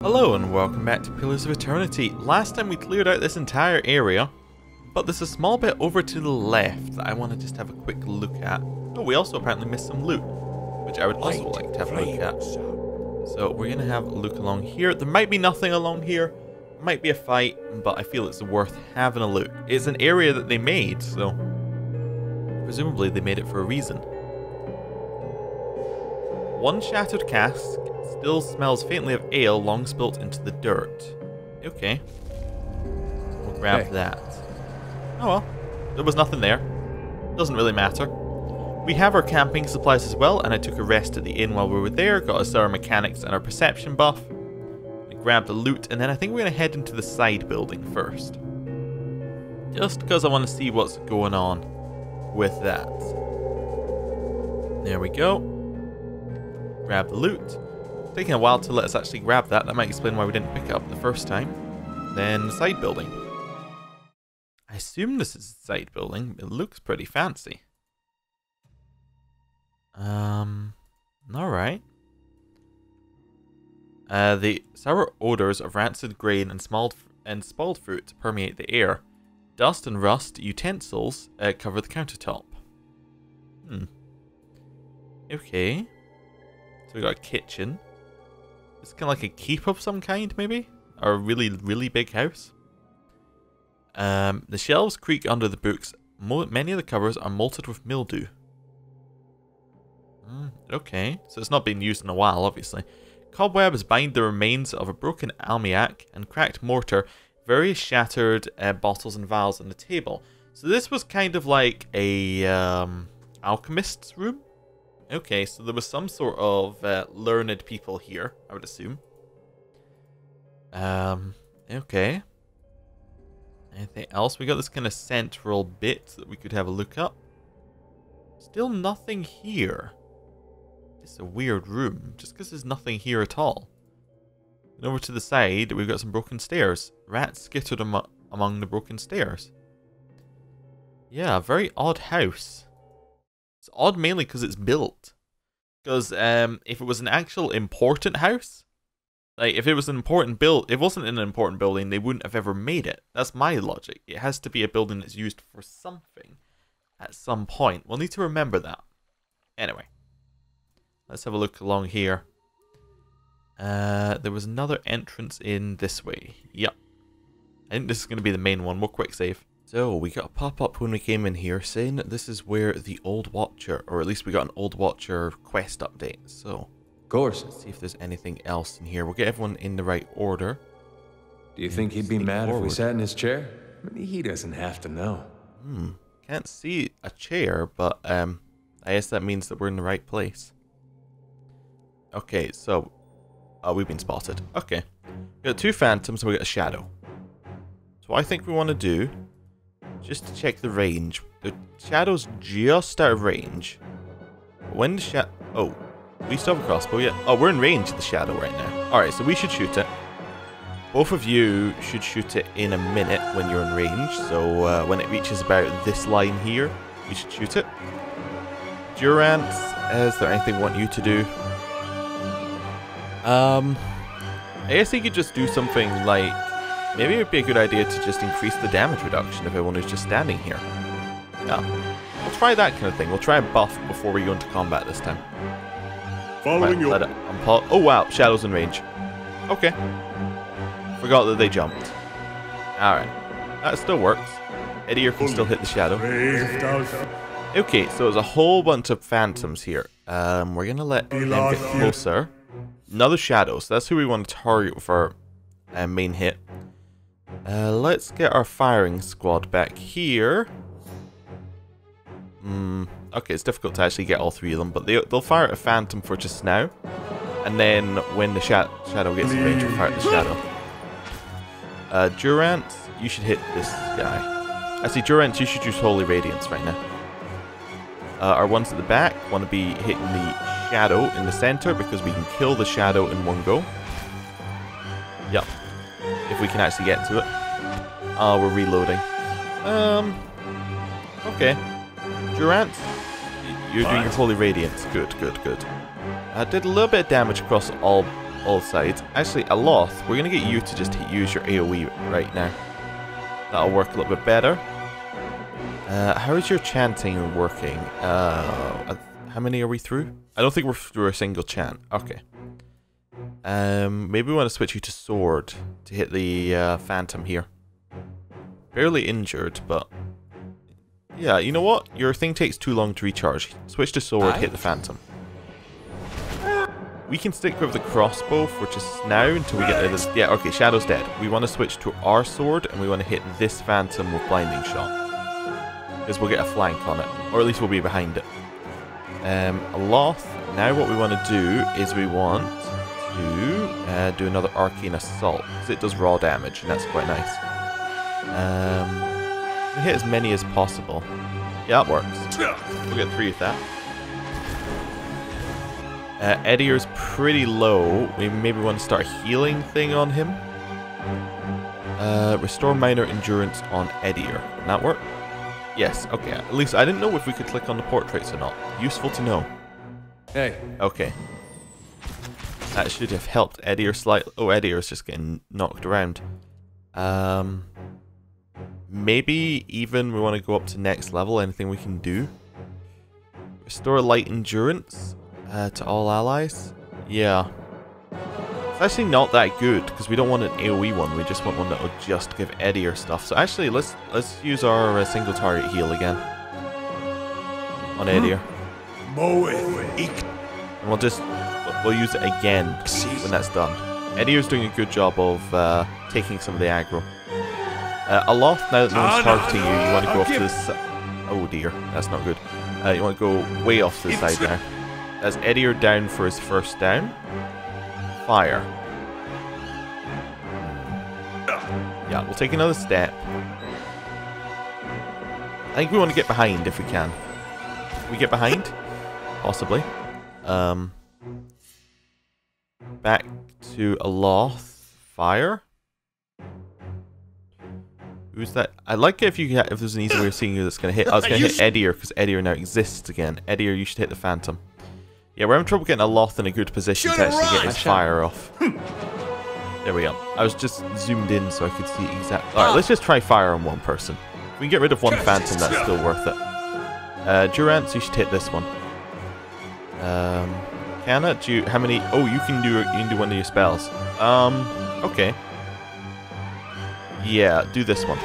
Hello and welcome back to Pillars of Eternity. Last time we cleared out this entire area, but there's a small bit over to the left that I want to just have a quick look at. Oh, we also apparently missed some loot, which I would also like to have a look at. So we're going to have a look along here. There might be nothing along here, might be a fight, but I feel it's worth having a look. It's an area that they made, so presumably they made it for a reason. One shattered cask. Still smells faintly of ale long spilt into the dirt. Okay. We'll grab that. Oh well. There was nothing there. Doesn't really matter. We have our camping supplies as well, and I took a rest at the inn while we were there, got us our mechanics and our perception buff. We grabbed the loot, and then I think we're going to head into the side building first. Just because I want to see what's going on with that. There we go. Grab the loot. Taking a while to let us actually grab that. That might explain why we didn't pick it up the first time. Then side building. I assume this is a side building. It looks pretty fancy. Alright. The sour odors of rancid grain and spoiled fruit permeate the air. Dust and rust utensils cover the countertop. Okay. So we got a kitchen. It's kind of like a keep of some kind, maybe? Or a really, really big house. The shelves creak under the books. Many of the covers are molted with mildew. Okay, so it's not been used in a while, obviously. Cobwebs bind the remains of a broken almanac and cracked mortar. Various shattered bottles and vials on the table. So this was kind of like a alchemist's room. Okay, so there was some sort of learned people here, I would assume. Okay. Anything else? We got this kind of central bit that we could have a look up. Still nothing here. It's a weird room, just because there's nothing here at all. And over to the side, we've got some broken stairs. Rats skittered among the broken stairs. Yeah, very odd house. It's odd mainly because it's built. Because if it was an actual important house, like if it was an important build, if it wasn't an important building, they wouldn't have ever made it. That's my logic. It has to be a building that's used for something at some point. We'll need to remember that. Anyway, let's have a look along here. There was another entrance in this way. Yep. I think this is going to be the main one. We'll quick save. So, we got a pop-up when we came in here saying that this is where the Old Watcher, or at least we got an Old Watcher quest update. So, of course. Let's see if there's anything else in here. We'll get everyone in the right order. Do you think he'd be mad if we sat in his chair? I mean, he doesn't have to know. Can't see a chair, but I guess that means that we're in the right place. Okay, so, we've been spotted. Okay. We got two phantoms and we got a shadow. So what I think we want to do, just to check the range. The shadow's just out of range. When the oh, we still have a crossbow yet? Oh, we're in range of the shadow right now. Alright, so we should shoot it. Both of you should shoot it in a minute when you're in range. So when it reaches about this line here, you should shoot it. Durant, is there anything I want you to do? I guess he could just do something like, maybe it would be a good idea to just increase the damage reduction of everyone who's just standing here. Yeah, we'll try that kind of thing. We'll try a buff before we go into combat this time. Following you. Oh wow, Shadow's in range. Okay. Forgot that they jumped. Alright. That still works. Eddie can still hit the Shadow. Okay, so there's a whole bunch of phantoms here. We're gonna let them get closer. Another Shadow, so that's who we want to target with our main hit. Let's get our firing squad back here. Okay, it's difficult to actually get all three of them, but they'll fire at a phantom for just now. And then when the shadow gets in range, we'll fire at the shadow. Durant, you should hit this guy. Actually, Durant, you should use Holy Radiance right now. Our ones at the back want to be hitting the shadow in the center because we can kill the shadow in one go. Yep. If we can actually get to it. Oh, we're reloading. Okay. Durant, you're doing your Holy Radiance. Good, good, good. Did a little bit of damage across all all sides. Actually, Aloth, we're going to get you to just use your AoE right now. That'll work a little bit better. How is your chanting working? How many are we through? I don't think we're through a single chant. Okay. Maybe we want to switch you to sword to hit the phantom here. Barely injured, but... Yeah, you know what? Your thing takes too long to recharge. Switch to sword, hit the phantom. We can stick with the crossbow for just now until we get rid of... Yeah, okay, Shadow's dead. We want to switch to our sword, and we want to hit this phantom with blinding shot. Because we'll get a flank on it. Or at least we'll be behind it. Aloth, now what we want to do is we want to do another arcane assault. Because it does raw damage, and that's quite nice. We hit as many as possible. Yeah, that works. We'll get 3 with that. Edier's pretty low. We maybe want to start a healing thing on him. Restore minor endurance on Edier. Can that work? Yes, okay. At least I didn't know if we could click on the portraits or not. Useful to know. Hey. Okay. That should have helped Edier slightly. Oh, Edier's just getting knocked around. Maybe even we want to go up to next level. Anything we can do? Restore light endurance to all allies. Yeah. It's actually not that good because we don't want an AoE one. We just want one that will just give Edier stuff. So actually, let's use our single target heal again on Edier. And we'll use it again when that's done. Edier's doing a good job of taking some of the aggro. Aloth, now that no one's targeting you, you want to go off to the side. Oh dear, that's not good. You want to go way off to the side now. That's Edier down for his first down. Fire. Yeah, we'll take another step. I think we want to get behind if we can. Can we get behind? Possibly. Back to Aloth. Fire. Who's that? I'd like it if there's an easy way of seeing who that's going to hit. I was going to hit Edier because Edier now exists again. Edier, you should hit the Phantom. Yeah, we're having trouble getting Aloth in a good position to actually get his fire off. There we go. I was just zoomed in so I could see exactly. Alright, let's just try fire on one person. If we can get rid of one Phantom, that's still worth it. Durance, you should hit this one. Canna, how many? Oh, you can do one of your spells. Okay. Yeah, do this one.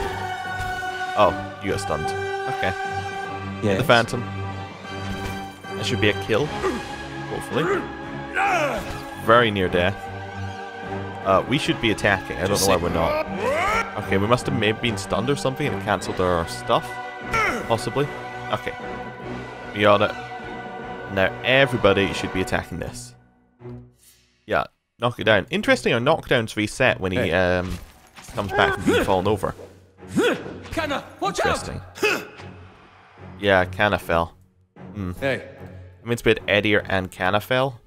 Oh, you got stunned. Okay. Yeah. The Phantom. That should be a kill. Hopefully. Very near death. We should be attacking. I don't know why we're not. Okay, we must have maybe been stunned or something and it cancelled our stuff. Possibly. Okay. We got it. Now everybody should be attacking this. Yeah, knock it down. Interesting, our knockdowns reset when he comes back from being fallen over. Interesting. Yeah, Canna fell. Hey. I mean, it's been Edier and Canna fell.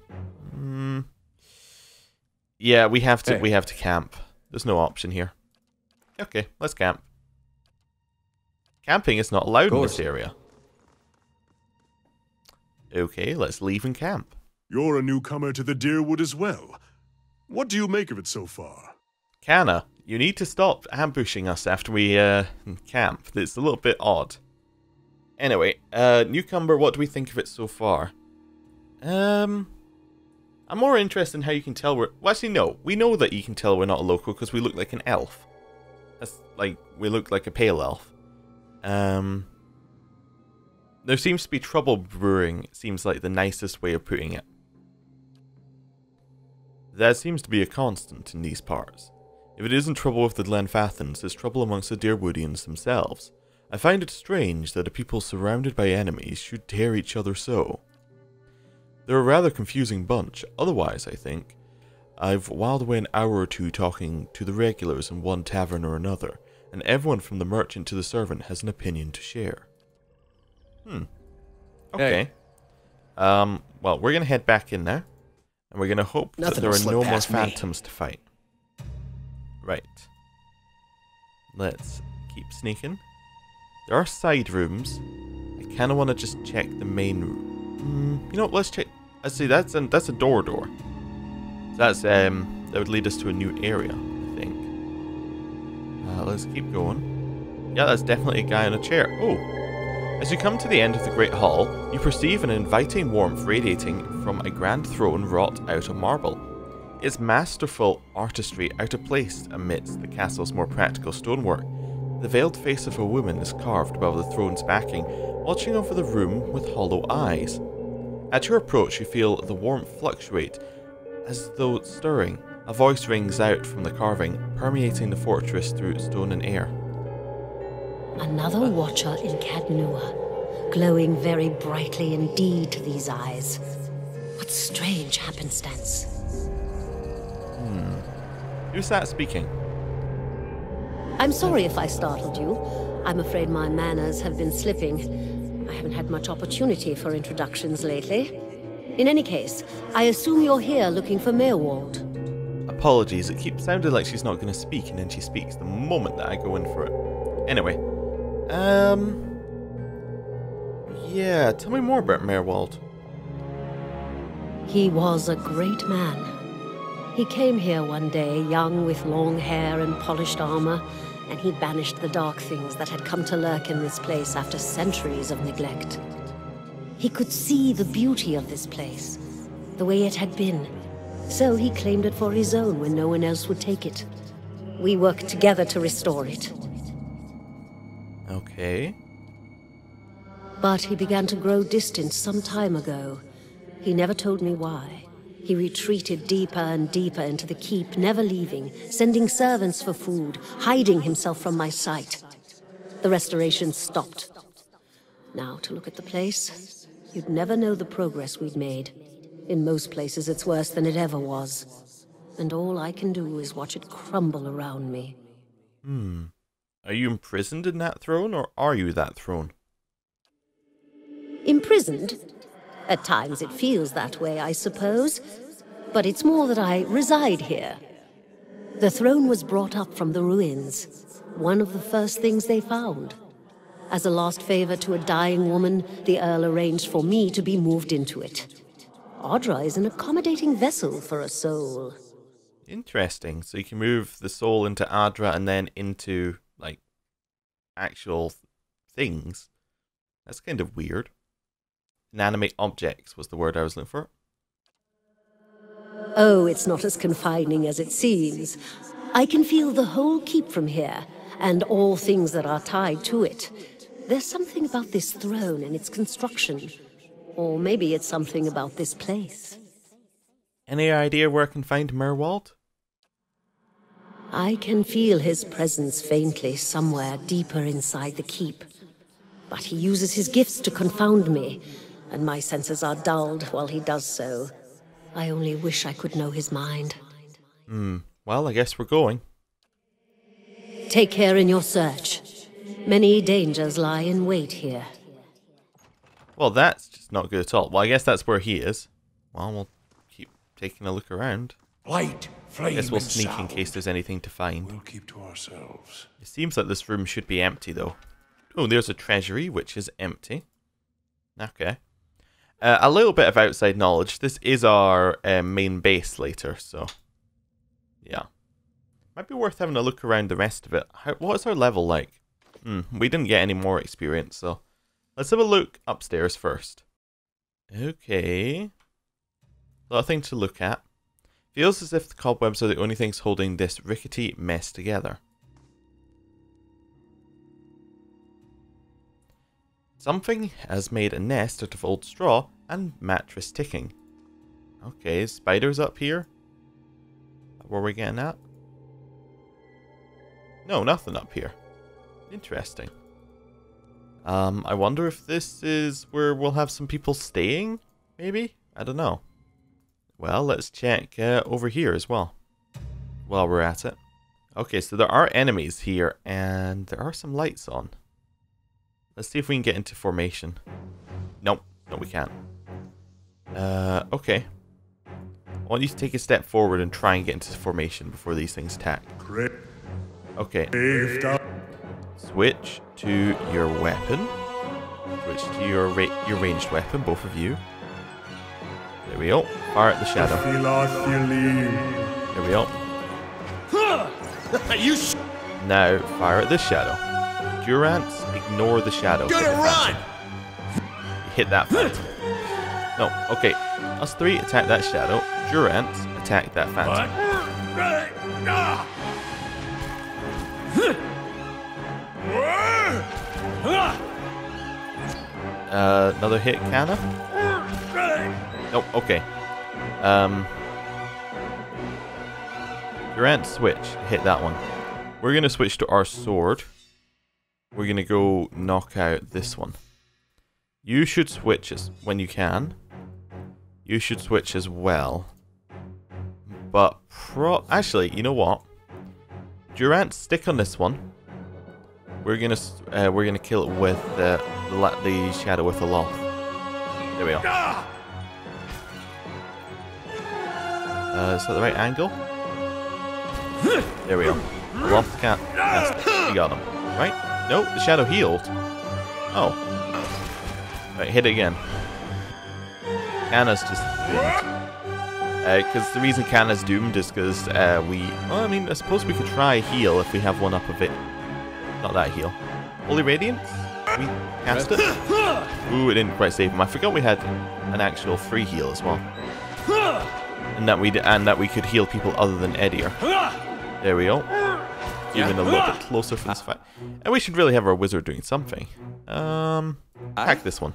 Yeah, we have to camp. There's no option here. Okay, let's camp. Camping is not allowed in this area. Okay, let's leave and camp. You're a newcomer to the Dyrwood as well. What do you make of it so far? Canna, you need to stop ambushing us after we camp. It's a little bit odd. Anyway, newcomer, what do we think of it so far? I'm more interested in how you can tell we're... Well, actually, no. We know that you can tell we're not a local because we look like an elf. That's like, we look like a pale elf. There seems to be trouble brewing. It seems like the nicest way of putting it. That seems to be a constant in these parts. If it isn't trouble with the Glenfathans, there's trouble amongst the Dyrwoodians themselves. I find it strange that a people surrounded by enemies should tear each other so. They're a rather confusing bunch, otherwise, I think. I've whiled away an hour or two talking to the regulars in one tavern or another, and everyone from the merchant to the servant has an opinion to share. Okay. Well, we're gonna head back in now, and we're gonna hope that there are no more phantoms to fight. Right. Let's keep sneaking. There are side rooms. I kind of want to just check the main room. You know what? Let's check. Let's see. That's a door. So that's that would lead us to a new area, I think. Let's keep going. Yeah, that's definitely a guy in a chair. Oh! As you come to the end of the Great Hall, you perceive an inviting warmth radiating from a grand throne wrought out of marble. Its masterful artistry out of place amidst the castle's more practical stonework. The veiled face of a woman is carved above the throne's backing, watching over the room with hollow eyes. At your approach, you feel the warmth fluctuate, as though stirring. A voice rings out from the carving, permeating the fortress through stone and air. Another watcher in Cadnua, glowing very brightly indeed to these eyes. What strange happenstance. Who's that speaking? I'm sorry if I startled you. I'm afraid my manners have been slipping. I haven't had much opportunity for introductions lately. In any case, I assume you're here looking for Maerwald. Apologies, it keeps sounding like she's not going to speak, and then she speaks the moment that I go in for it. Anyway, yeah, tell me more about Maerwald. He was a great man. He came here one day, young with long hair and polished armor, and he banished the dark things that had come to lurk in this place after centuries of neglect. He could see the beauty of this place, the way it had been, so he claimed it for his own when no one else would take it. We worked together to restore it. Okay. But he began to grow distant some time ago. He never told me why. He retreated deeper and deeper into the keep, never leaving, sending servants for food, hiding himself from my sight. The restoration stopped. Now, to look at the place, you'd never know the progress we'd made. In most places, it's worse than it ever was. And all I can do is watch it crumble around me. Are you imprisoned in that throne, or are you that throne? Imprisoned? At times it feels that way, I suppose. But it's more that I reside here. The throne was brought up from the ruins. One of the first things they found. As a last favor to a dying woman, the Earl arranged for me to be moved into it. Audra is an accommodating vessel for a soul. Interesting. So you can move the soul into Adra and then into, like, actual things. That's kind of weird. Inanimate objects was the word I was looking for. Oh, it's not as confining as it seems. I can feel the whole keep from here, and all things that are tied to it. There's something about this throne and its construction. Or maybe it's something about this place. Any idea where I can find Maerwald? I can feel his presence faintly somewhere deeper inside the keep. But he uses his gifts to confound me, and my senses are dulled while he does so. I only wish I could know his mind. Well, I guess we're going. Take care in your search. Many dangers lie in wait here. Well, that's just not good at all. Well, I guess that's where he is. Well, we'll keep taking a look around. Light, flame, I guess we'll and sneak in sound. case there's anything to find. We'll keep to ourselves. It seems like this room should be empty, though. Oh, there's a treasury, which is empty. Okay. A little bit of outside knowledge. This is our main base later, so... yeah. Might be worth having a look around the rest of it. What is our level like? We didn't get any more experience, so... let's have a look upstairs first. Okay. A lot of things to look at. Feels as if the cobwebs are the only things holding this rickety mess together. Something has made a nest out of old straw and mattress ticking. Okay, spiders up here? Where are we getting at? No, nothing up here. Interesting. I wonder if this is where we'll have some people staying? Maybe? I don't know. Well, let's check over here as well, while we're at it. Okay, so there are enemies here, and there are some lights on. Let's see if we can get into formation. Nope. No, we can't. Okay. I want you to take a step forward and try and get into formation before these things attack. Okay. Switch to your weapon. Switch to your ranged weapon, both of you. There we go. Fire at the shadow. There we go. Now, fire at this shadow. Durants, ignore the shadow. Gonna run! Hit that phantom. No, okay. Us three attack that shadow. Durants, attack that phantom. Another hit, Canna? Nope, okay. Durant switch, hit that one. We're gonna switch to our sword. We're gonna go knock out this one. You should switch when you can. You should switch as well. But actually, you know what? Durant, stick on this one. We're gonna kill it with the shadow with the loft. There we go. Is that the right angle? There we go. The loft can't cast it. You got him. Right? No, the shadow healed. Oh. Right, hit it again. Canna's just doomed. Because the reason Canna's doomed is because well, I mean, I suppose we could try heal if we have one up of it. Not that heal. Holy Radiance? We cast it? Ooh, it didn't quite save him. I forgot we had an actual free heal as well. And that we could heal people other than Edier. There we go. Even a little bit closer for this fight. And we should really have our wizard doing something. Attack this one.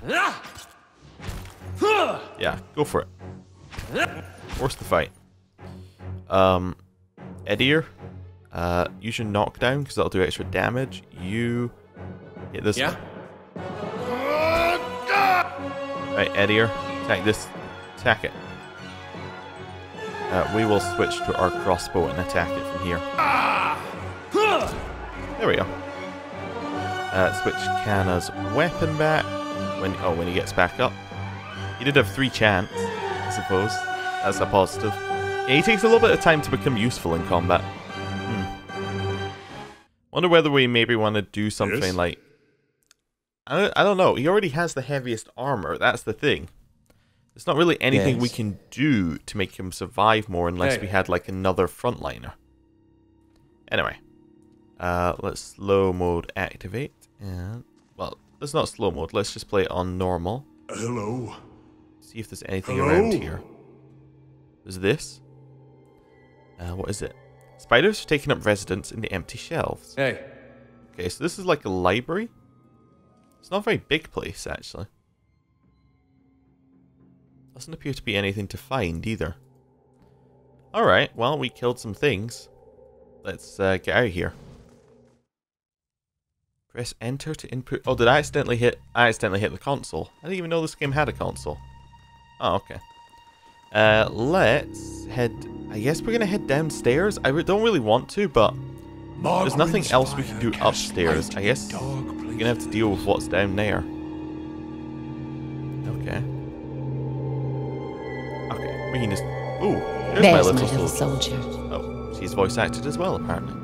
Yeah, go for it. Force the fight. Edier, use your knockdown because that'll do extra damage. You hit this one. Right, Edier, attack this. Attack it. We will switch to our crossbow and attack it from here. There we go. Switch Canna's weapon back when he gets back up. He did have 3 chance, I suppose. That's a positive. Yeah, he takes a little bit of time to become useful in combat. Wonder whether we maybe want to do something like... I don't know. He already has the heaviest armor. That's the thing. There's not really anything we can do to make him survive more unless we had like another frontliner. Anyway. Let's slow mode activate. And, well, let's not slow mode. Let's just play it on normal. Hello. See if there's anything around here. There's this. What is it? Spiders are taking up residence in the empty shelves. Hey. Okay, so this is like a library. It's not a very big place, actually. Doesn't appear to be anything to find, either. Alright, well, we killed some things. Let's get out of here. Press enter to input... Oh, did I accidentally hit... I accidentally hit the console. I didn't even know this game had a console. Oh, okay. Let's head... I guess we're going to head downstairs. I don't really want to, but... There's nothing else we can do upstairs. I guess we're going to have to deal with what's down there. Okay. Okay, we can just... Ooh, there's my little soldier. Oh, she's voice acted as well, apparently.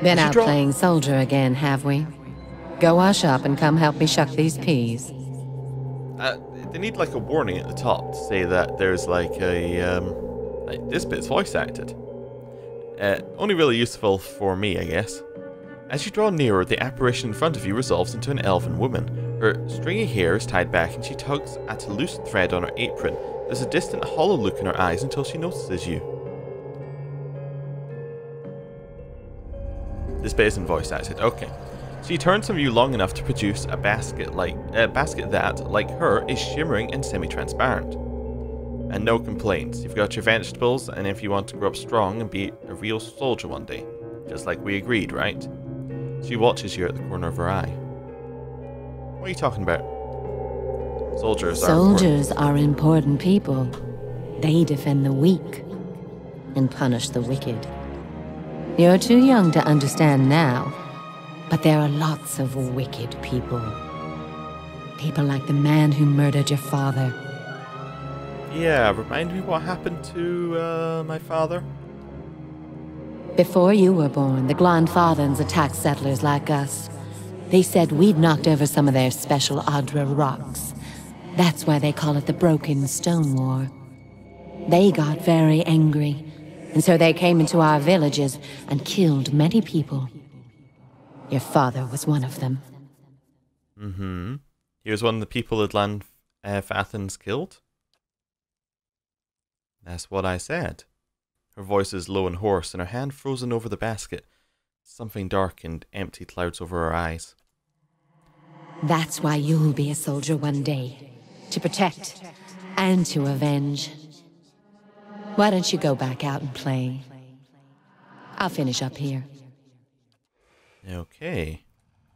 Been out playing soldier again, have we? Go wash up and come help me shuck these peas. They need like a warning at the top to say that there's like a like this bit's voice acted. Only really useful for me, I guess. As you draw nearer, the apparition in front of you resolves into an elven woman. Her stringy hair is tied back and she tugs at a loose thread on her apron. There's a distant, hollow look in her eyes until she notices you. This bit isn't voice acted. Okay. She turns from you long enough to produce a basket that, like her, is shimmering and semi-transparent. And no complaints. You've got your vegetables, and if you want to grow up strong and be a real soldier one day. Just like we agreed, right? She watches you at the corner of her eye. What are you talking about? Soldiers are important people. They defend the weak and punish the wicked. You're too young to understand now, but there are lots of wicked people. People like the man who murdered your father. Yeah, remind me what happened to my father? Before you were born, the Glandfathans attacked settlers like us. They said we'd knocked over some of their special Adra rocks. That's why they call it the Broken Stone War. They got very angry, and so they came into our villages and killed many people. Your father was one of them. Mm-hmm. He was one of the people that Fathen's killed? That's what I said. Her voice is low and hoarse, and her hand frozen over the basket. Something dark and empty clouds over her eyes. That's why you'll be a soldier one day. To protect and to avenge. Why don't you go back out and play? I'll finish up here. Okay.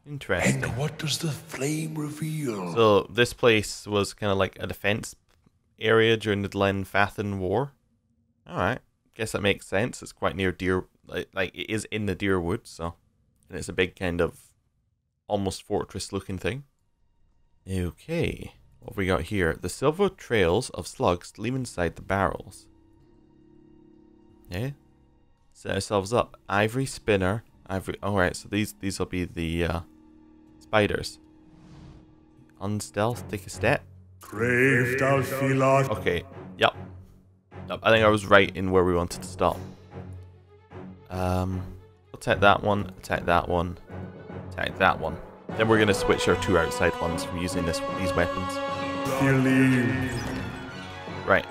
Interesting. And what does the flame reveal? So this place was kind of like a defense area during the Fathen War. Alright. Guess that makes sense. It's quite near like it is in the Dyrwood, so. And it's a big kind of almost fortress looking thing. Okay. What have we got here? The silver trails of slugs gleam inside the barrels. Okay. Set ourselves up. Ivory spinner. Ivory. Alright, so these will be the spiders. Unstealth, take a step. Okay, yep. I think I was right in where we wanted to stop. Attack that one, attack that one, attack that one. Then we're going to switch our two outside ones from using these weapons. Right.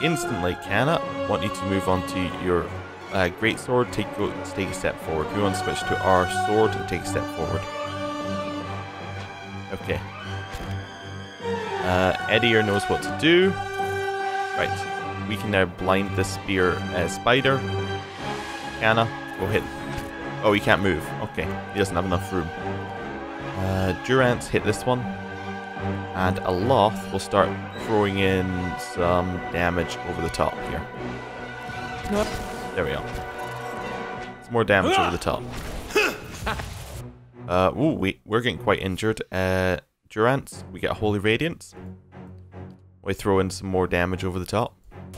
Instantly, Canna, want you to move on to your greatsword, take a step forward. We want to switch to our sword and take a step forward. Okay. Edier knows what to do. Right. We can now blind this spear spider. Canna, go hit. Oh, he can't move. Okay. He doesn't have enough room. Durance, hit this one. And a Loth will start throwing in some damage over the top here. There we go. Some more damage over the top. We're getting quite injured. Durance, we get a Holy Radiance. We throw in some more damage over the top.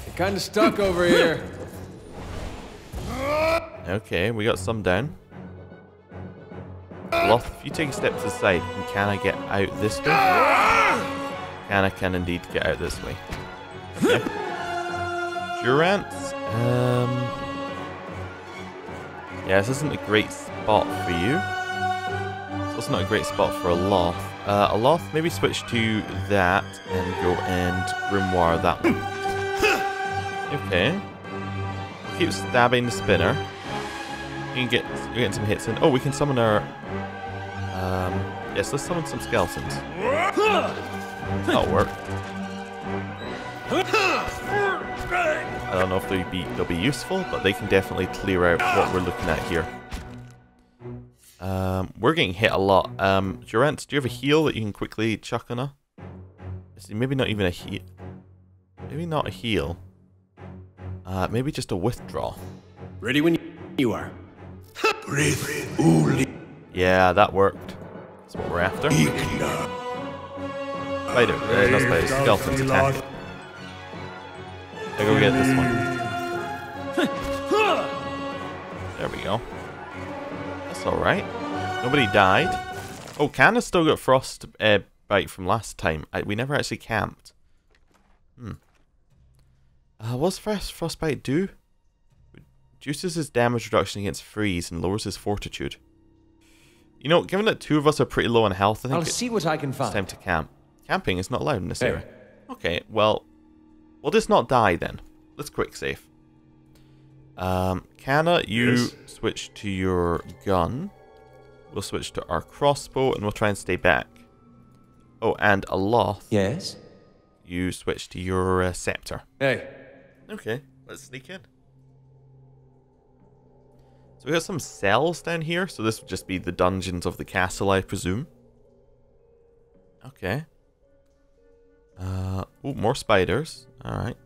You're kind of stuck over here. Okay, we got some down. Loth, if you take a step to the side, can I get out this way? Canna can indeed get out this way. Okay. Durance, yeah, this isn't a great spot for you. It's also not a great spot for a Loth. A Loth, maybe switch to that and go and grimoire that one. Okay. We'll keep stabbing the spinner. You can get you're getting some hits in. Oh, we can summon our. Yes, let's summon some skeletons. That'll work. I don't know if they'll be useful, but they can definitely clear out what we're looking at here. We're getting hit a lot. Durance, do you have a heal that you can quickly chuck on her? Maybe not even a heal. Maybe not a heal. Maybe just a withdraw. Ready when you are. Yeah, that worked. That's what we're after. Spider, not spider, skeletons, attack it. I go get this one. There we go. That's alright. Nobody died. Oh, Canna's still got frostbite from last time. We never actually camped. What's frostbite do? Reduces his damage reduction against freeze and lowers his fortitude. You know, given that two of us are pretty low on health, I think I'll see what I can find. It's time to camp. Camping is not allowed in this area. Okay, well, we'll just not die then. Let's quick save. Canna, you switch to your gun. We'll switch to our crossbow and we'll try and stay back. Oh, and a Loth. Yes? You switch to your scepter. Hey. Okay, let's sneak in. So we got some cells down here, so this would just be the dungeons of the castle, I presume. Okay. Oh, more spiders. Alright.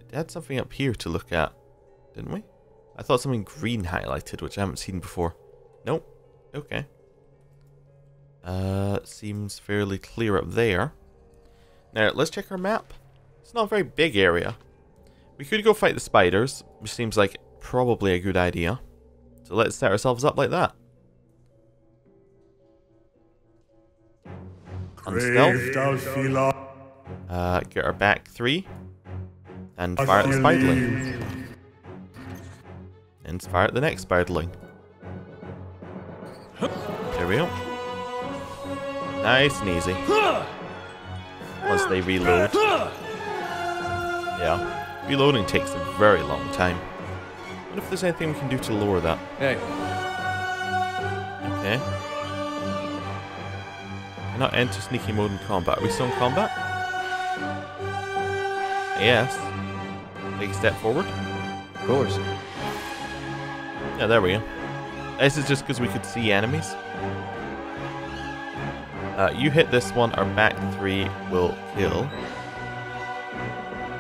We had something up here to look at, didn't we? I thought something green highlighted, which I haven't seen before. Nope. Okay. Seems fairly clear up there. Now, let's check our map. It's not a very big area. We could go fight the spiders, which seems like probably a good idea. So let's set ourselves up like that. unstealth. Get our back 3. And fire at the spiderling. And fire at the next spiderling. There we go. Nice and easy. Once they reload. Yeah. Reloading takes a very long time. What if there's anything we can do to lower that? Hey. Okay. Cannot enter sneaky mode in combat. Are we still in combat? Yes. Take a step forward. Of course. Yeah, there we go. This is just because we could see enemies. You hit this one, our back 3 will kill.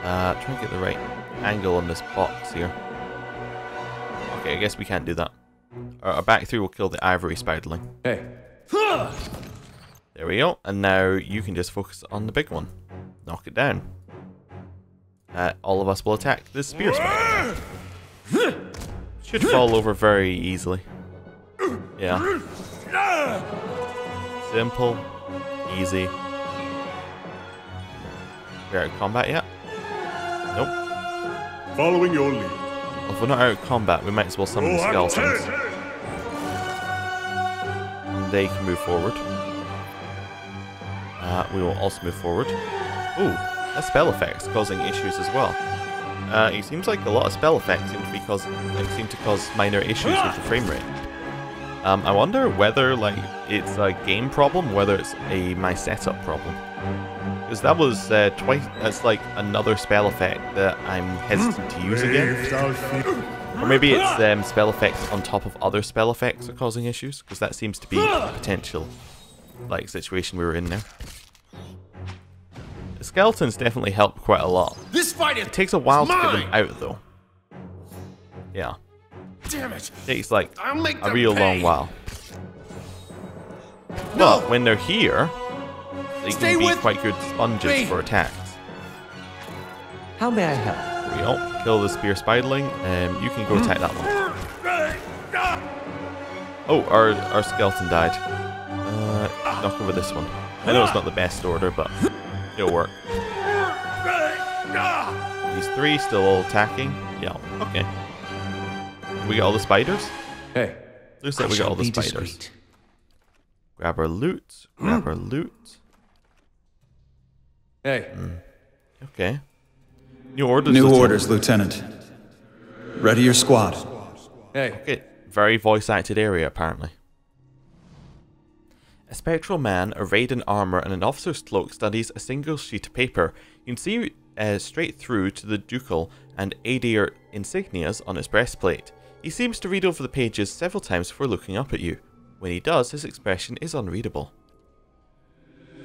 Try and get the right angle on this box here. Okay, I guess we can't do that. Our back 3 will kill the ivory spiderling. Hey. There we go. And now you can just focus on the big one. Knock it down. All of us will attack this spear spider. Should fall over very easily. Yeah. Simple. Easy. We're out of combat yet? Nope. Following your lead. Well, if we're not out of combat, we might as well summon the skeletons. And they can move forward. We will also move forward. Ooh, that spell effect's causing issues as well. It seems like a lot of spell effects seem to cause minor issues with the frame rate. I wonder whether it's a game problem, whether it's my setup problem. Because that was twice. That's like another spell effect that I'm hesitant to use again. Or maybe it's spell effects on top of other spell effects are causing issues. Because that seems to be a potential situation we were in there. The skeletons definitely help quite a lot. This fight is It takes a while to get them out though. Yeah. Damn it! It takes like I'll make a them real pay. long while. No! But when they're here, they Stay can be with quite good sponges me. for attacks. How may I help? We all kill the spear spiderling. You can go attack that one. Oh, our skeleton died. Knock over this one. I know it's not the best order, but it'll work. These 3 still all attacking. Yeah, okay. We got all the spiders? Hey. Looks like we got all the spiders. Grab our loot. Grab our loot. Hey. Okay. New orders, New Lieutenant. orders, Lieutenant. Ready your squad. Hey. Okay. Very voice-acted area, apparently. A spectral man arrayed in armor and an officer's cloak studies a single sheet of paper. You can see straight through to the ducal and Adir insignias on his breastplate. He seems to read over the pages several times before looking up at you. When he does, his expression is unreadable.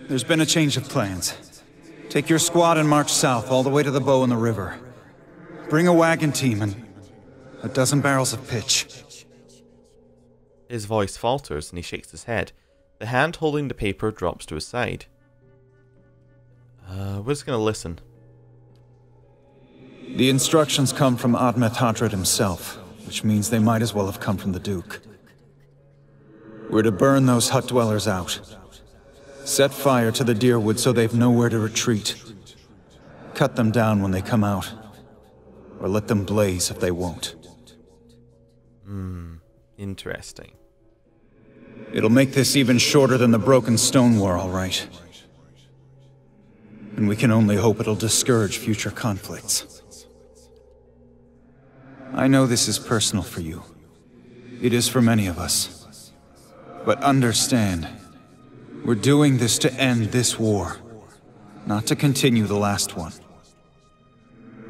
There's been a change of plans. Take your squad and march south all the way to the bow in the river. Bring a wagon team and a dozen barrels of pitch. His voice falters and he shakes his head. The hand holding the paper drops to his side. We're just going to listen. The instructions come from Admet Hadred himself, which means they might as well have come from the Duke. We're to burn those hut dwellers out. Set fire to the Dyrwood so they've nowhere to retreat. Cut them down when they come out. Or let them blaze if they won't. Interesting. It'll make this even shorter than the broken stone war, all right. And we can only hope it'll discourage future conflicts. I know this is personal for you. It is for many of us. But understand, we're doing this to end this war, not to continue the last one.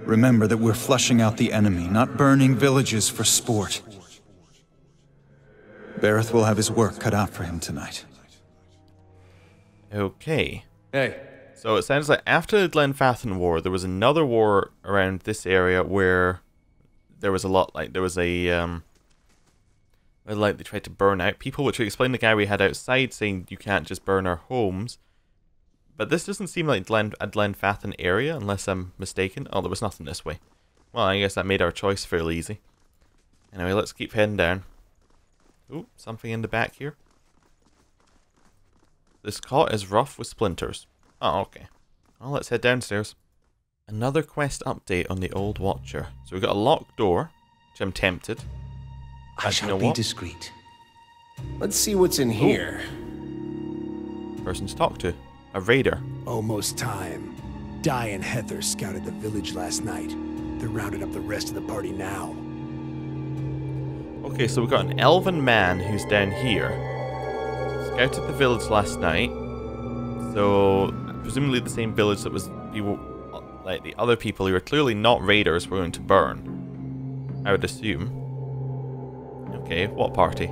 Remember that we're flushing out the enemy, not burning villages for sport. Bareth will have his work cut out for him tonight. Okay. Hey. So it sounds like after the Glenfathan War, there was another war around this area where there was a lot, like, there was a, where, like, they tried to burn out people, which would explain the guy we had outside saying you can't just burn our homes. But this doesn't seem like a Glenfathan area, unless I'm mistaken. Oh, there was nothing this way. Well, I guess that made our choice fairly easy. Anyway, let's keep heading down. Ooh, something in the back here. This cot is rough with splinters. Oh, okay. Well, let's head downstairs. Another quest update on the Old Watcher. So we've got a locked door, which I'm tempted. I shall be discreet. Let's see what's in here. Person to talk to. A raider. Almost time. Di and Heather scouted the village last night. They're rounding up the rest of the party now. Okay, so we've got an elven man who's down here. Scouted the village last night. So, presumably the same village that was people, like the other people who are clearly not raiders were going to burn. I would assume. Okay, what party?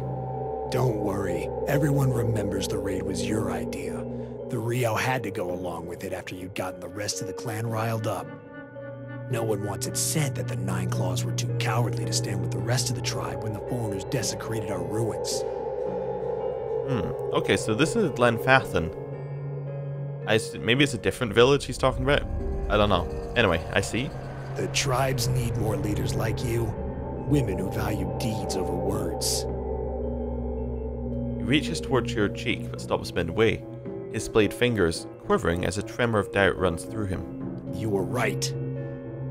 Don't worry. Everyone remembers the raid was your idea. The Rio had to go along with it after you'd gotten the rest of the clan riled up. No one wants it said that the Nine Claws were too cowardly to stand with the rest of the tribe when the foreigners desecrated our ruins. Okay, so this is Glenfathan. Maybe it's a different village he's talking about? I don't know. Anyway, I see. The tribes need more leaders like you. Women who value deeds over words. He reaches towards your cheek, but stops midway. His splayed fingers quivering as a tremor of doubt runs through him. You were right.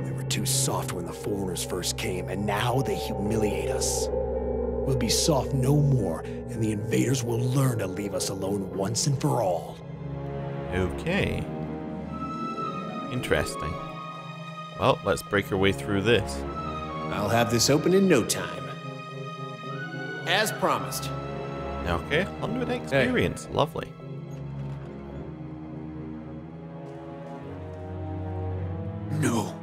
We were too soft when the foreigners first came, and now they humiliate us. We'll be soft no more, and the invaders will learn to leave us alone once and for all. Okay. Interesting. Well, let's break our way through this. I'll have this open in no time. As promised. Okay, 100 experience. Hey. Lovely. No.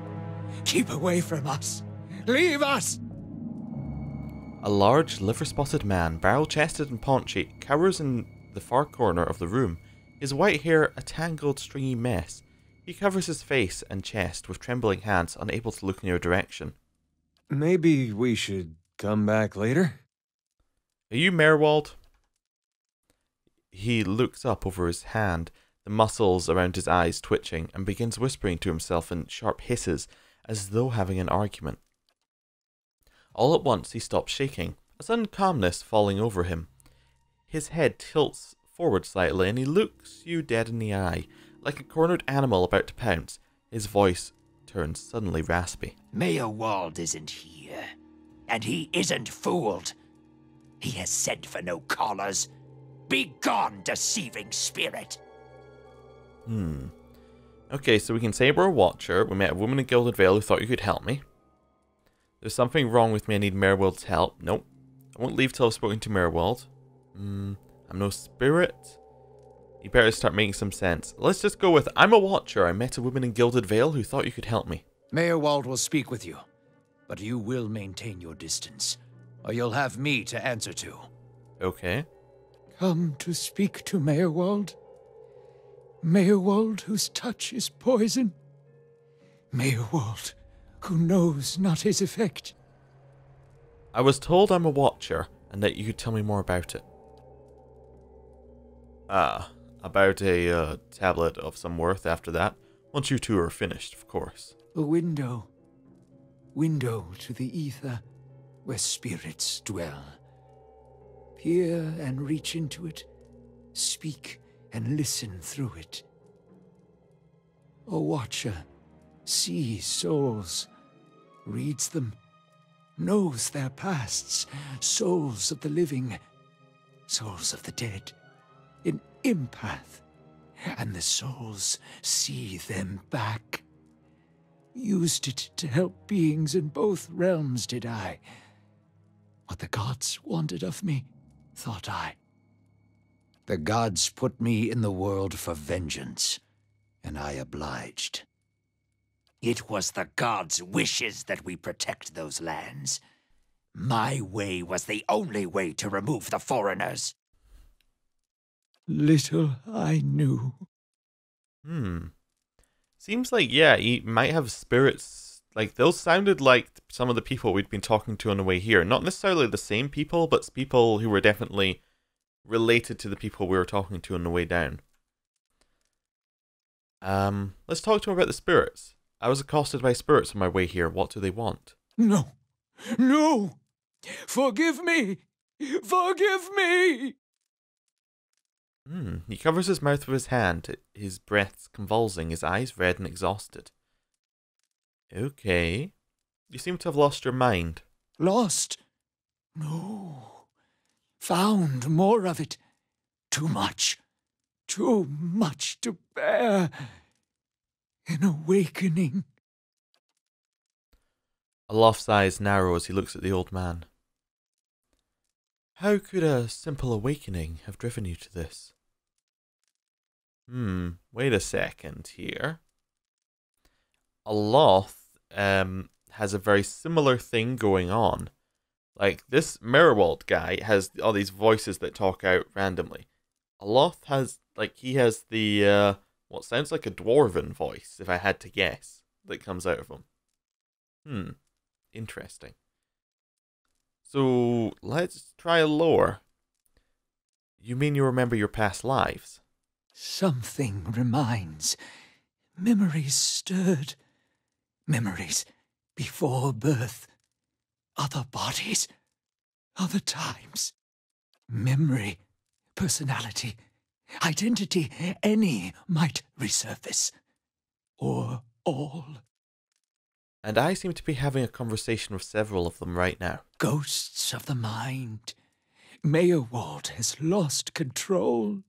Keep away from us. Leave us! A large, liver-spotted man, barrel-chested and paunchy, cowers in the far corner of the room, his white hair a tangled, stringy mess. He covers his face and chest with trembling hands, unable to look in your direction. Maybe we should come back later? Are you Maerwald? He looks up over his hand, the muscles around his eyes twitching, and begins whispering to himself in sharp hisses, as though having an argument. All at once he stops shaking, a sudden calmness falling over him. His head tilts forward slightly, and he looks you dead in the eye, like a cornered animal about to pounce. His voice turns suddenly raspy. Maerwald isn't here, and he isn't fooled. He has sent for no callers. Be gone, deceiving spirit. Okay, so we can say we're a watcher. We met a woman in Gilded Veil who thought you could help me. There's something wrong with me. I need Maerwald's help. Nope. I won't leave till I've spoken to Maerwald. I'm no spirit. You better start making some sense. Let's just go with, I'm a watcher. I met a woman in Gilded Veil who thought you could help me. Maerwald will speak with you, but you will maintain your distance, or you'll have me to answer to. Okay. Come to speak to Maerwald. Maerwald whose touch is poison. Maerwald who knows not his effect. I was told I'm a watcher, and that you could tell me more about it. About a tablet of some worth after that. Once you two are finished, of course. A window. Window to the ether, where spirits dwell. Peer and reach into it. Speak and listen through it. A watcher sees souls, reads them, knows their pasts, souls of the living, souls of the dead, an empath, and the souls see them back. Used it to help beings in both realms, did I. What the gods wanted of me, thought I. The gods put me in the world for vengeance, and I obliged. It was the gods' wishes that we protect those lands. My way was the only way to remove the foreigners. Little I knew. Seems like, yeah, he might have spirits. Like, those sounded like some of the people we'd been talking to on the way here. Not necessarily the same people, but people who were definitely related to the people we were talking to on the way down. Let's talk to him about the spirits. I was accosted by spirits on my way here. What do they want? No. No! Forgive me! Forgive me! He covers his mouth with his hand, his breath convulsing, his eyes red and exhausted. Okay. You seem to have lost your mind. Lost? No. Found more of it. Too much. Too much to bear. An awakening. Aloft's eyes narrow as he looks at the old man. How could a simple awakening have driven you to this? Wait a second here. Aloft has a very similar thing going on. Like, this Maerwald guy has all these voices that talk out randomly. Aloft has, he has the, what sounds like a dwarven voice, if I had to guess, that comes out of him. Interesting. So, let's try a lore. You mean you remember your past lives? Something reminds. Memories stirred. Memories before birth. Other bodies. Other times. Memory, personality, identity, any might resurface. Or all. And I seem to be having a conversation with several of them right now. Ghosts of the mind. Maerwald has lost control.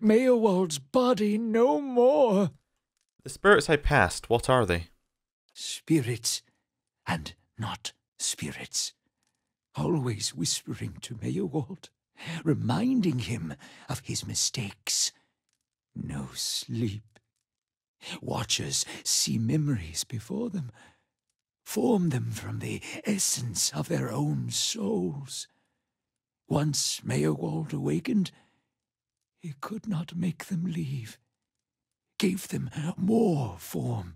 Maerwald's body no more. The spirits I passed, what are they? Spirits and not spirits. Always whispering to Maerwald, reminding him of his mistakes. No sleep. Watchers see memories before them, form them from the essence of their own souls. Once Maerwald awakened, he could not make them leave. Gave them more form,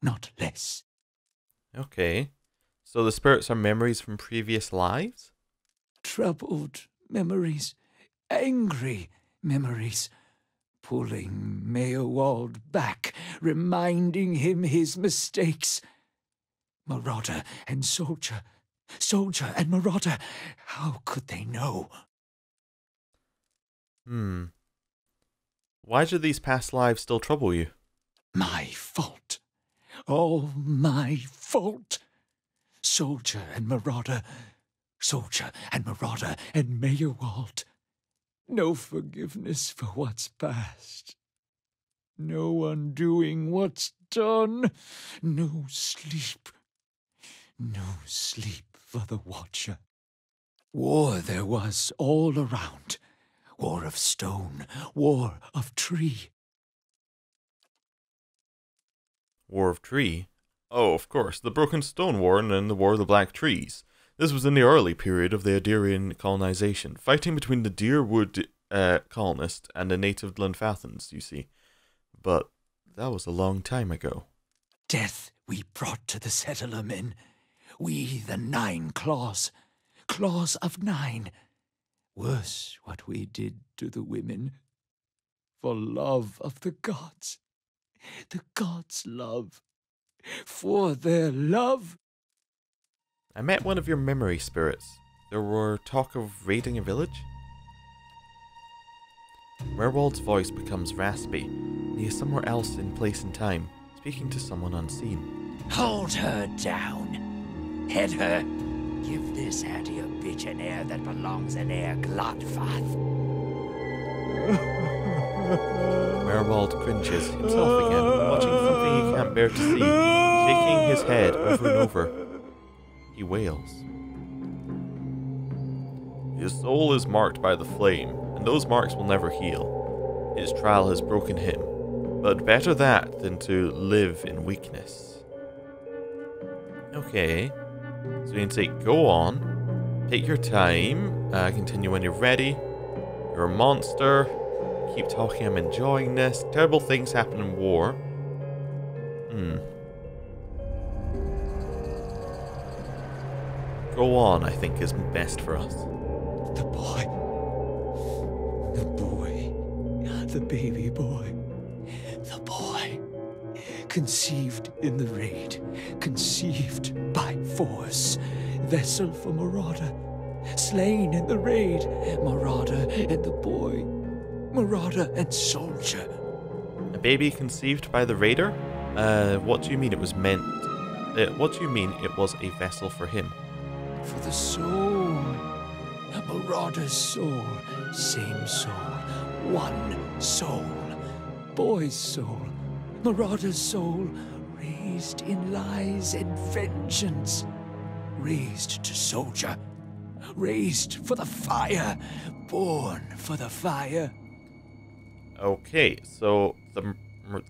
not less. Okay. So the spirits are memories from previous lives? Troubled memories, angry memories, pulling Maerwald back, reminding him his mistakes. Marauder and soldier, soldier and marauder, how could they know? Why do these past lives still trouble you? My fault. All my fault. Soldier and marauder, soldier and marauder and Maerwald. No forgiveness for what's past. No undoing what's done. No sleep. No sleep for the Watcher. War there was all around. War of stone, war of tree. War of Tree? Oh, of course, the Broken Stone War and then the War of the Black Trees. This was in the early period of the Adirian colonization, fighting between the Dyrwood colonists and the native Lunfathans, you see. But that was a long time ago. Death we brought to the settler men. We, the 9 claws. Claws of 9. Worse what we did to the women. For love of the gods love. For their love. I met one of your memory spirits. There were talk of raiding a village? Maerwald's voice becomes raspy, and he is somewhere else in place and time, speaking to someone unseen. Hold her down. Head her. Give this hattie a bitch an heir that belongs in Air Glotfath. Maerwald cringes himself again, watching something he can't bear to see, shaking his head over and over. He wails. His soul is marked by the flame, and those marks will never heal. His trial has broken him, but better that than to live in weakness. Okay, so you can say, go on, take your time, continue when you're ready. You're a monster. Keep talking, I'm enjoying this. Terrible things happen in war. Go on, I think, is best for us. The boy. The boy. The baby boy. The boy. Conceived in the raid. Conceived by force. Vessel for Marauder. Slain in the raid. Marauder and the boy. marauder and soldier. A baby conceived by the raider? What do you mean it was meant... what do you mean it was a vessel for him? For the soul. A marauder's soul. Same soul. One soul. Boy's soul. Marauder's soul. Raised in lies and vengeance. Raised to soldier. Raised for the fire. Born for the fire. Okay, so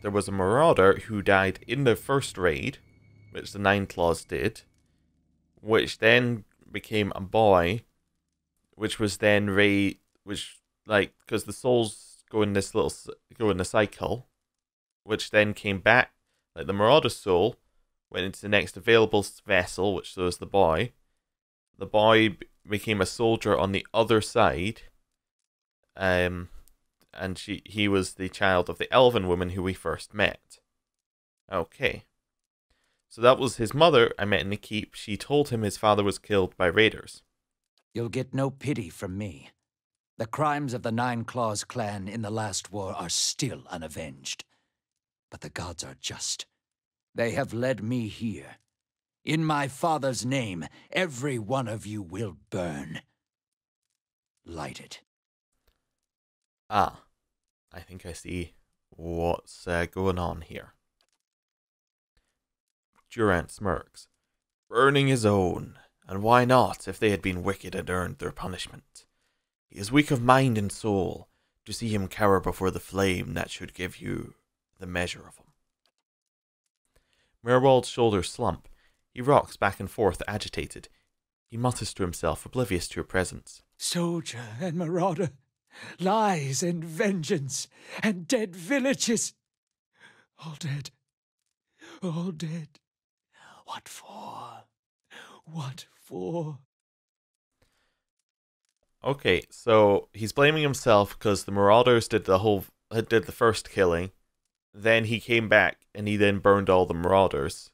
there was a marauder who died in the first raid, which the Nine Claws did, which then became a boy, which was then because the souls go in the cycle, which then came back, like the marauder's soul went into the next available vessel, which was the boy. The boy became a soldier on the other side, and he was the child of the elven woman who we first met. Okay. So that was his mother I met in the keep. She told him his father was killed by raiders. You'll get no pity from me. The crimes of the Nine Claws clan in the last war are still unavenged. But the gods are just. They have led me here. In my father's name, every one of you will burn. Light it. Ah, I think I see what's going on here. Durant smirks. Burning his own, and why not if they had been wicked and earned their punishment? He is weak of mind and soul, to see him cower before the flame that should give you the measure of him. Maerwald's shoulders slump. He rocks back and forth, agitated. He mutters to himself, oblivious to her presence. Soldier and marauder. Lies and vengeance, and dead villages. All dead. All dead. What for? What for? Okay, so he's blaming himself because the marauders did the first killing. Then he came back and he then burned all the marauders,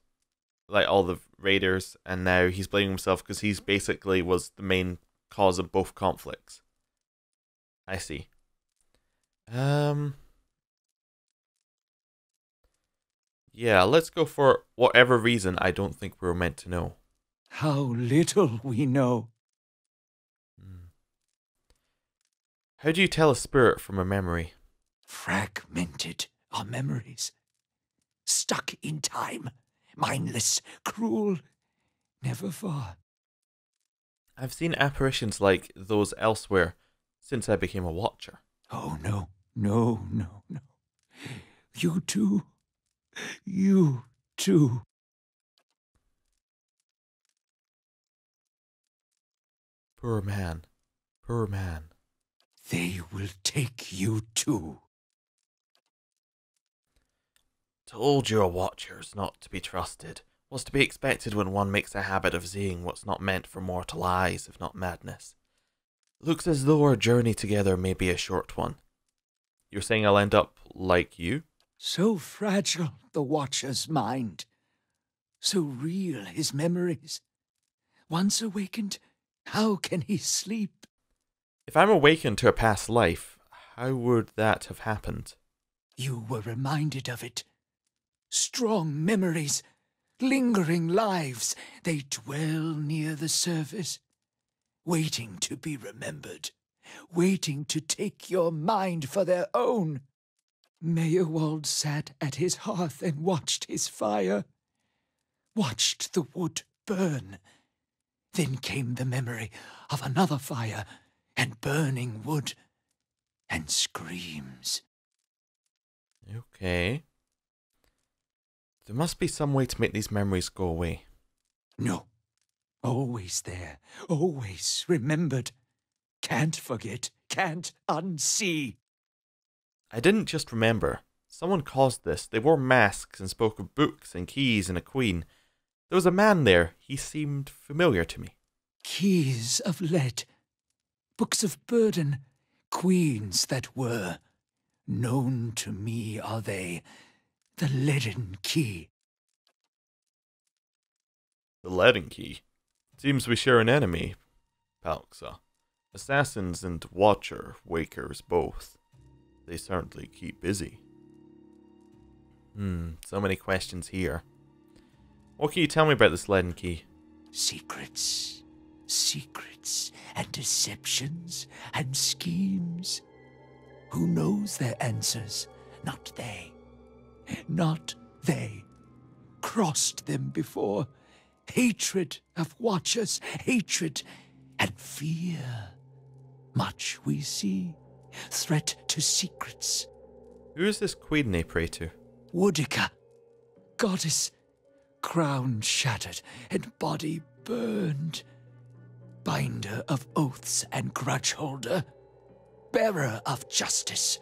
like all the raiders, and now he's blaming himself because he's basically was the main cause of both conflicts. I see. Yeah, let's go for whatever reason I don't think we were meant to know. How little we know. How do you tell a spirit from a memory? Fragmented our memories. Stuck in time. Mindless, cruel, never far. I've seen apparitions like those elsewhere since I became a watcher. Oh, no, no, no, no. You too. You too. Poor man. Poor man. They will take you too. Told you a watcher's not to be trusted. What's to be expected when one makes a habit of seeing what's not meant for mortal eyes, if not madness? Looks as though our journey together may be a short one. You're saying I'll end up like you? So fragile the Watcher's mind. So real his memories. Once awakened, how can he sleep? If I'm awakened to a past life, how would that have happened? You were reminded of it. Strong memories, lingering lives, they dwell near the surface, waiting to be remembered, waiting to take your mind for their own. Maerwald sat at his hearth and watched his fire, watched the wood burn. Then came the memory of another fire and burning wood and screams. Okay. There must be some way to make these memories go away. No. Always there. Always remembered. Can't forget. Can't unsee. I didn't just remember. Someone caused this. They wore masks and spoke of books and keys and a queen. There was a man there. He seemed familiar to me. Keys of lead. Books of burden. Queens that were. Known to me are they. The leaden key. The leaden key? Seems we share an enemy, Palxa. Assassins and watcher wakers both. They certainly keep busy. So many questions here. What can you tell me about this leaden key? Secrets. Secrets and deceptions and schemes. Who knows their answers? Not they. Not they. Crossed them before. Hatred of watchers, hatred and fear. Much we see. Threat to secrets. Who is this queen they pray to? Woodicka, goddess, crown shattered and body burned. Binder of oaths and grudge holder. Bearer of justice,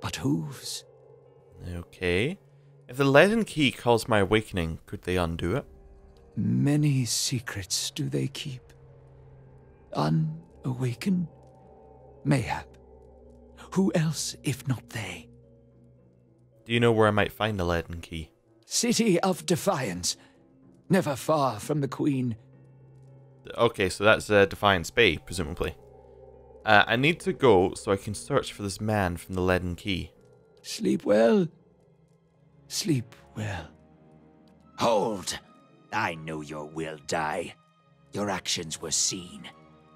but whose? Okay. If the leaden key caused my awakening, could they undo it? Many secrets do they keep. Unawaken? Mayhap. Who else if not they? Do you know where I might find the leaden key? City of Defiance. Never far from the Queen. Okay, so that's Defiance Bay, presumably. I need to go so I can search for this man from the leaden key. Sleep well. Sleep well. Hold! I know your will die. Your actions were seen.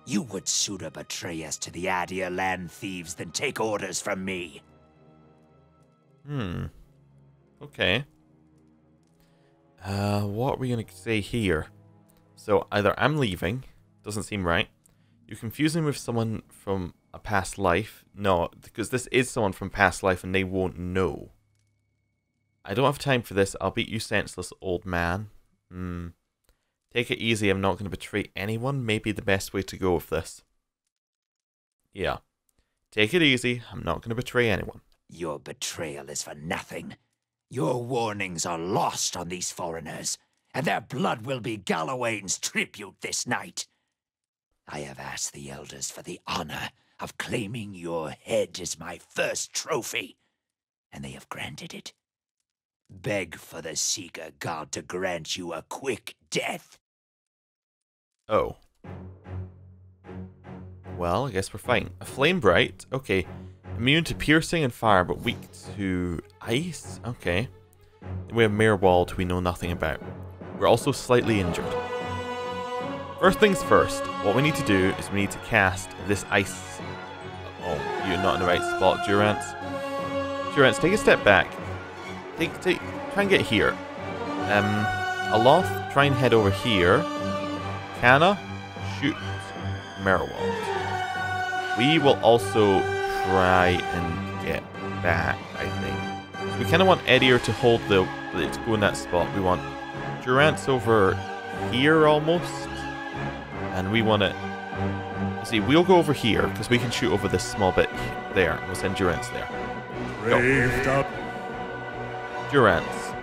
You would sooner betray us to the Adir land thieves than take orders from me. Okay. What are we going to say here? So, either I'm leaving. Doesn't seem right. You're confusing with someone from a past life. No, because this is someone from past life and they won't know. I don't have time for this. I'll beat you senseless, old man. Take it easy. I'm not going to betray anyone. Maybe the best way to go with this. Yeah. Take it easy. I'm not going to betray anyone. Your betrayal is for nothing. Your warnings are lost on these foreigners, and their blood will be Gallowayne's tribute this night. I have asked the elders for the honor of claiming your head as my first trophy, and they have granted it. Beg for the Seeker God to grant you a quick death. Oh. Well, I guess we're fine. A flame bright. Okay. Immune to piercing and fire, but weak to ice? Okay. We have Maerwald, who we know nothing about. We're also slightly injured. First things first, what we need to do is we need to cast this ice. Oh, you're not in the right spot, Durance. Durance, take a step back. Try and get here. Aloth, try and head over here. Canna, shoot Maerwald. We will also try and get back, I think. So we kind of want Edier to hold to go in that spot. We want Durance over here almost. And we want to... See, we'll go over here, because we can shoot over this small bit there. We'll send Durance there. Go. Durance.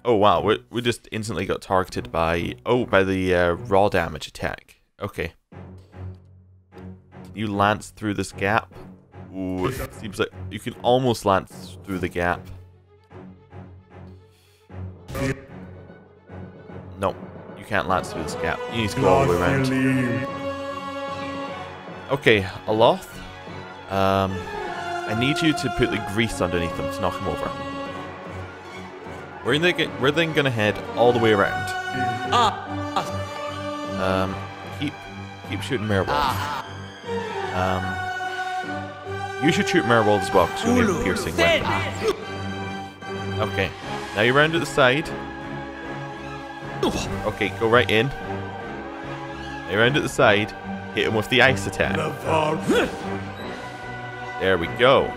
Oh wow, we just instantly got targeted by... Oh, by the raw damage attack. Okay. Can you lance through this gap? Ooh, it seems like you can almost lance through the gap. No, you can't lance through this gap. You need to go all the way around. Okay, Aloth. I need you to put the grease underneath them to knock him over. We're then gonna head all the way around. Keep shooting Maerwald. You should shoot Maerwald as well, because you'll need a piercing weapon. Okay, now you're round to the side. Okay, go right in. Now you're round at the side. Hit him with the ice attack. There we go.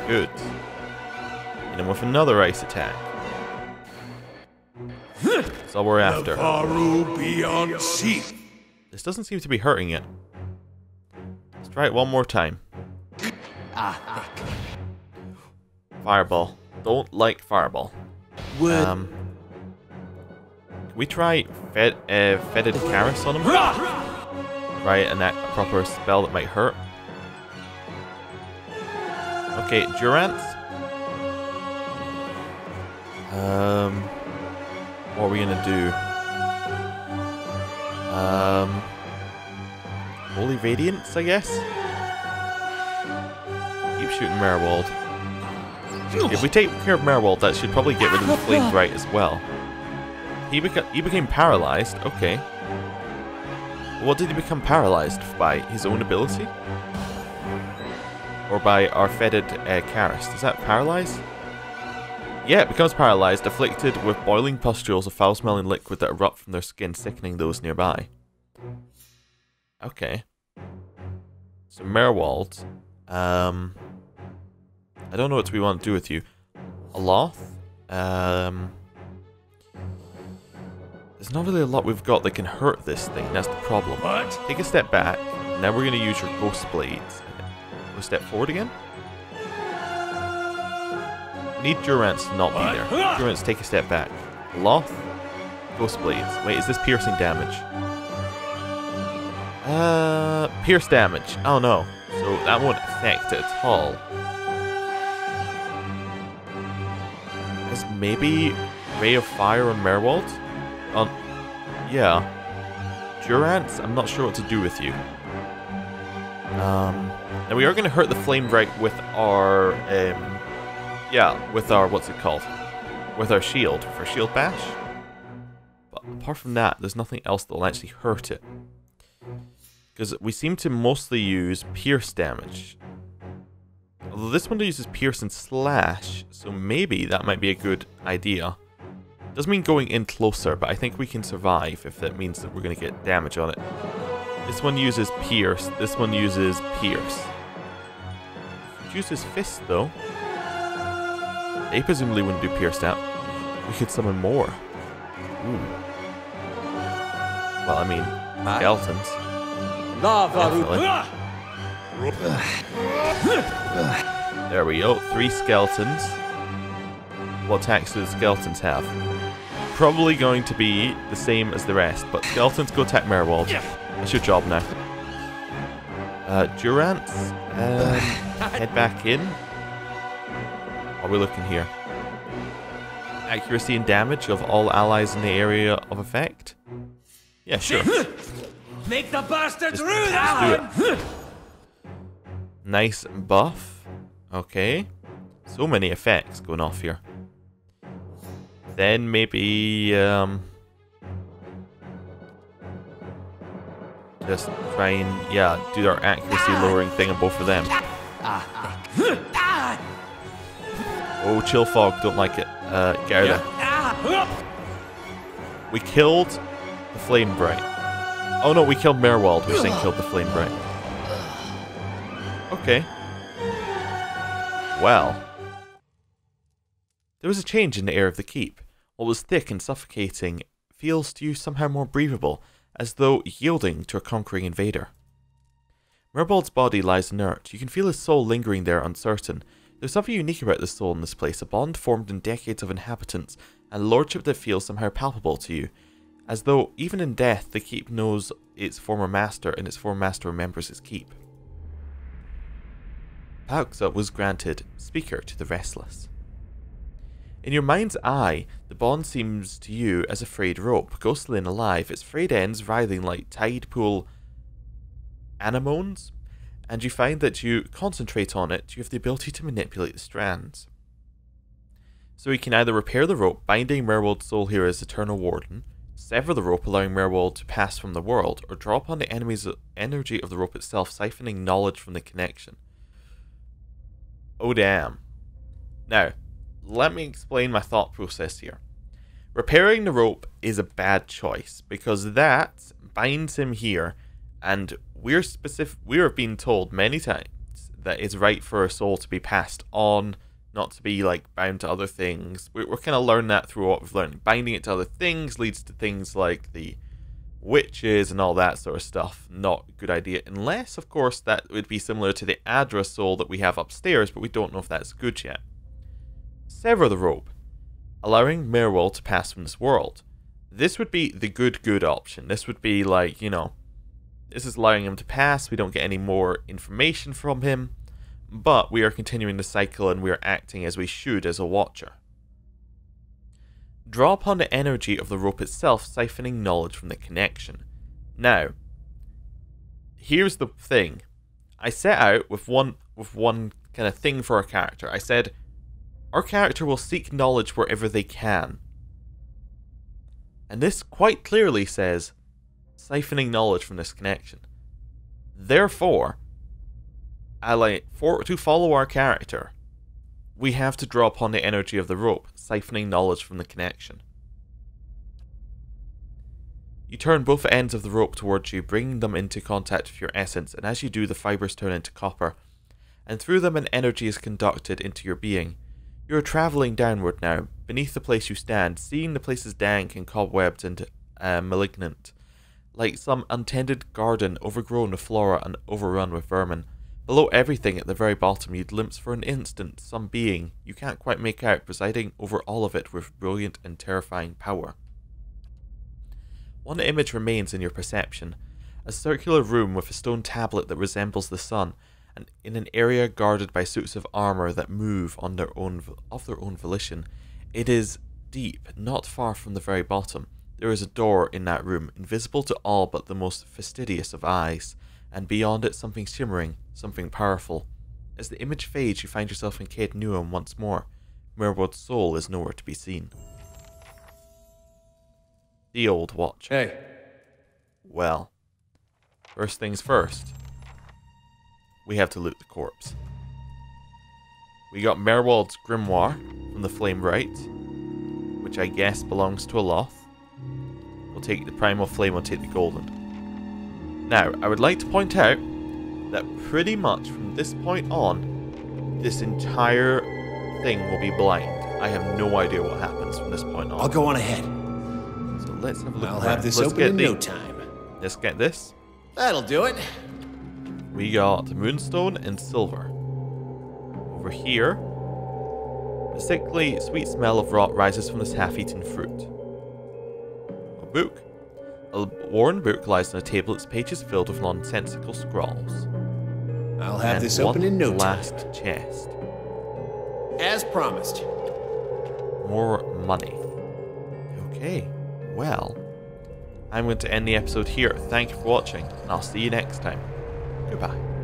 Good. Hit him with another ice attack. That's all we're after. This doesn't seem to be hurting it. Let's try it one more time. Fireball. Don't like fireball. Can we try Fetid Karis on him? Right, and that proper spell that might hurt. Okay, Durance. What are we gonna do? Holy Radiance, I guess? keep shooting Maerwald. If we take care of Maerwald, that should probably get rid of the Flame Bright as well. He became paralyzed. Okay. What did he become paralyzed by? His own ability? Or by our fetid Karis? Does that paralyze? Yeah, it becomes paralyzed, afflicted with boiling pustules of foul-smelling liquid that erupt from their skin, sickening those nearby. Okay. So Maerwald, I don't know what we want to do with you. Aloth, there's not really a lot we've got that can hurt this thing, that's the problem. What? Take a step back, now we're going to use your Ghost Blades. Go a step forward again. We need Durance to not be there. Durance, take a step back. Aloth, Ghost Blades. Wait, is this piercing damage? Pierce damage. Oh no. So that won't affect it at all. Is maybe Ray of Fire on Maerwald? Yeah. Durance, I'm not sure what to do with you. Now we are going to hurt the Flame Bright with our, with our, what's it called? With our shield, for Shield Bash. But apart from that, there's nothing else that will actually hurt it. Because we seem to mostly use Pierce damage. Although this one uses Pierce and Slash, so maybe that might be a good idea. Doesn't mean going in closer, but I think we can survive if that means that we're going to get damage on it. This one uses Pierce, this one uses Pierce. Could use his Fist though. They presumably wouldn't do Pierce that. We could summon more. Ooh. Well, I mean, skeletons. Definitely. There we go, 3 skeletons. What attacks do the skeletons have? Probably going to be the same as the rest, but skeletons go attack Maerwald. That's your job now. Durance, head back in. What are we looking here? Accuracy and damage of all allies in the area of effect? Yeah, sure. Make the bastards rue Let's do it. Nice buff. Okay. So many effects going off here. Then maybe just try and do our accuracy lowering thing on both of them. Oh, chill fog, don't like it. Get out of there. We killed the Flame Bright. Oh no, we killed Maerwald, which then killed the Flame Bright. Okay. Well. There was a change in the air of the keep. What was thick and suffocating feels to you somehow more breathable, as though yielding to a conquering invader. Maerwald's body lies inert. You can feel his soul lingering there uncertain. There's something unique about the soul in this place, a bond formed in decades of inhabitants, and lordship that feels somehow palpable to you, as though even in death the keep knows its former master, and its former master remembers its keep. Pauxa was granted Speaker to the Restless. In your mind's eye, the bond seems to you as a frayed rope, ghostly and alive, its frayed ends writhing like tide pool anemones, and you find that you concentrate on it, you have the ability to manipulate the strands. So you can either repair the rope, binding Maerwald's soul here as Eternal Warden, sever the rope, allowing Maerwald to pass from the world, or draw upon the enemy's energy of the rope itself, siphoning knowledge from the connection. Oh damn. Now, let me explain my thought process here. Repairing the rope is a bad choice, because that binds him here, and we're being told many times that it's right for a soul to be passed on, not to be like bound to other things. We're kind of learning that through what we've learned. Binding it to other things leads to things like the witches and all that sort of stuff. Not a good idea, unless of course that would be similar to the Adra soul that we have upstairs, but we don't know if that's good yet. Sever the rope, allowing Maerwald to pass from this world. This would be the good option. This would be like, you know, this is allowing him to pass, we don't get any more information from him, but we are continuing the cycle and we are acting as we should as a watcher. Draw upon the energy of the rope itself, siphoning knowledge from the connection. Now, here's the thing. I set out with one kind of thing for our character. I said, our character will seek knowledge wherever they can. And this quite clearly says, siphoning knowledge from this connection. Therefore, to follow our character, we have to draw upon the energy of the rope, siphoning knowledge from the connection. You turn both ends of the rope towards you, bringing them into contact with your essence, and as you do, the fibers turn into copper, and through them an energy is conducted into your being. You are travelling downward now, beneath the place you stand, seeing the places dank and cobwebbed and malignant, like some untended garden overgrown with flora and overrun with vermin. Below everything at the very bottom you glimpse for an instant some being you can't quite make out, presiding over all of it with brilliant and terrifying power. One image remains in your perception, a circular room with a stone tablet that resembles the sun, and in an area guarded by suits of armour that move of their own volition. It is deep, not far from the very bottom. There is a door in that room, invisible to all but the most fastidious of eyes, and beyond it something shimmering, something powerful. As the image fades, you find yourself in Caed Nuam once more. Maerwald's soul is nowhere to be seen. The old watch. Hey. Well, first things first. We have to loot the corpse. We got Maerwald's grimoire from the Flame Rite, which I guess belongs to a Loth. We'll take the Primal Flame, we'll take the Golden. Now, I would like to point out that pretty much from this point on, this entire thing will be blind. I have no idea what happens from this point on. I'll go on ahead. So let's have a look. I'll have this open in no time. Let's get this. That'll do it. We got Moonstone and Silver. Over here, a sickly, sweet smell of rot rises from this half-eaten fruit. A book. A worn book lies on a table, its pages filled with nonsensical scrawls. I'll have this open in no time. Last chest. As promised. More money. Okay, well, I'm going to end the episode here. Thank you for watching, and I'll see you next time. Goodbye.